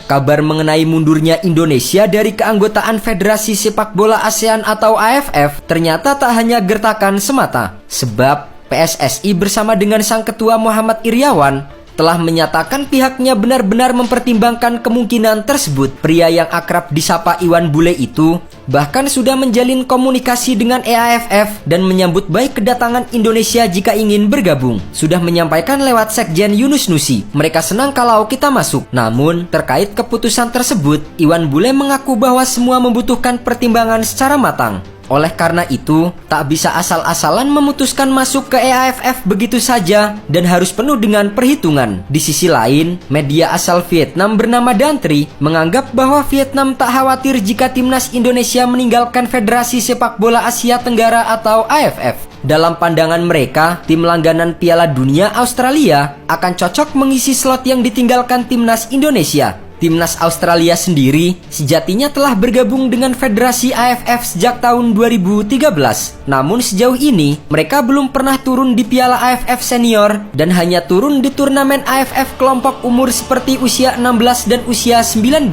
Kabar mengenai mundurnya Indonesia dari keanggotaan Federasi Sepak Bola ASEAN atau AFF ternyata tak hanya gertakan semata. Sebab PSSI bersama dengan sang ketua Muhammad Iryawan telah menyatakan pihaknya benar-benar mempertimbangkan kemungkinan tersebut. Pria yang akrab disapa Iwan Bule itu bahkan sudah menjalin komunikasi dengan EAFF dan menyambut baik kedatangan Indonesia jika ingin bergabung. Sudah menyampaikan lewat Sekjen Yunus Nusi, mereka senang kalau kita masuk. Namun, terkait keputusan tersebut, Iwan Bule mengaku bahwa semua membutuhkan pertimbangan secara matang. Oleh karena itu, tak bisa asal-asalan memutuskan masuk ke EAFF begitu saja dan harus penuh dengan perhitungan. Di sisi lain, media asal Vietnam bernama Dantri menganggap bahwa Vietnam tak khawatir jika timnas Indonesia meninggalkan Federasi Sepak Bola Asia Tenggara atau AFF. Dalam pandangan mereka, tim langganan Piala Dunia Australia akan cocok mengisi slot yang ditinggalkan timnas Indonesia. Timnas Australia sendiri sejatinya telah bergabung dengan Federasi AFF sejak tahun 2013. Namun sejauh ini mereka belum pernah turun di Piala AFF Senior dan hanya turun di turnamen AFF kelompok umur seperti usia 16 dan usia 19.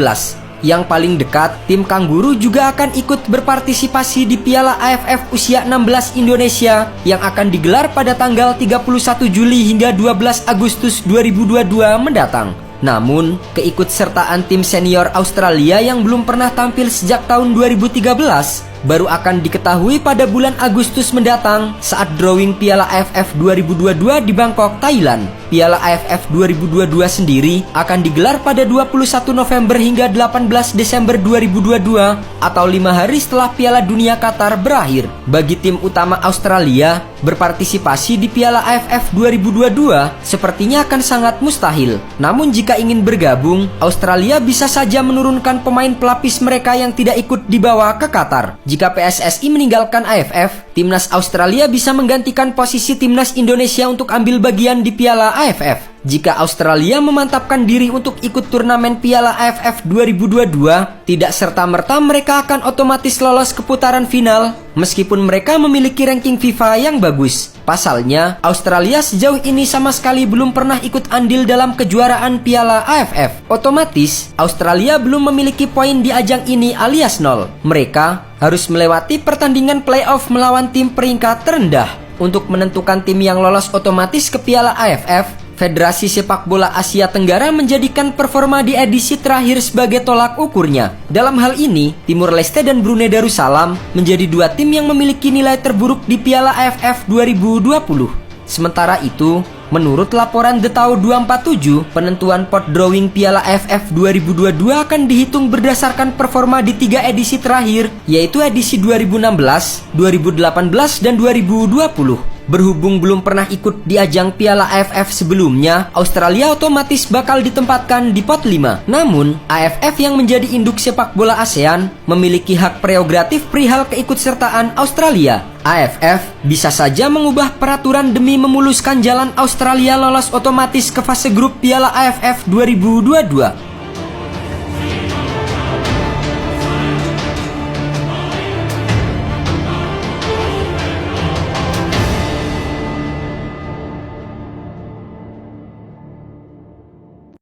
Yang paling dekat, tim Kangguru juga akan ikut berpartisipasi di Piala AFF usia 16 Indonesia yang akan digelar pada tanggal 31 Juli hingga 12 Agustus 2022 mendatang. Namun, keikutsertaan tim senior Australia yang belum pernah tampil sejak tahun 2013 baru akan diketahui pada bulan Agustus mendatang saat drawing Piala AFF 2022 di Bangkok, Thailand. Piala AFF 2022 sendiri akan digelar pada 21 November hingga 18 Desember 2022 atau 5 hari setelah Piala Dunia Qatar berakhir. Bagi tim utama Australia, berpartisipasi di Piala AFF 2022 sepertinya akan sangat mustahil. Namun jika ingin bergabung, Australia bisa saja menurunkan pemain pelapis mereka yang tidak ikut dibawa ke Qatar. Jika PSSI meninggalkan AFF, timnas Australia bisa menggantikan posisi timnas Indonesia untuk ambil bagian di Piala AFF. Jika Australia memantapkan diri untuk ikut turnamen Piala AFF 2022, tidak serta-merta mereka akan otomatis lolos ke putaran final, meskipun mereka memiliki ranking FIFA yang bagus. Pasalnya, Australia sejauh ini sama sekali belum pernah ikut andil dalam kejuaraan Piala AFF. Otomatis, Australia belum memiliki poin di ajang ini alias 0. Mereka harus melewati pertandingan playoff melawan tim peringkat terendah. Untuk menentukan tim yang lolos otomatis ke Piala AFF, Federasi Sepak Bola Asia Tenggara menjadikan performa di edisi terakhir sebagai tolak ukurnya. Dalam hal ini, Timur Leste dan Brunei Darussalam menjadi dua tim yang memiliki nilai terburuk di Piala AFF 2020. Sementara itu, menurut laporan The Tau 247, penentuan pot drawing Piala AFF 2022 akan dihitung berdasarkan performa di 3 edisi terakhir, yaitu edisi 2016, 2018, dan 2020. Berhubung belum pernah ikut di ajang Piala AFF sebelumnya, Australia otomatis bakal ditempatkan di pot 5. Namun, AFF yang menjadi induk sepak bola ASEAN memiliki hak prerogatif perihal keikutsertaan Australia. AFF bisa saja mengubah peraturan demi memuluskan jalan Australia lolos otomatis ke fase grup Piala AFF 2022.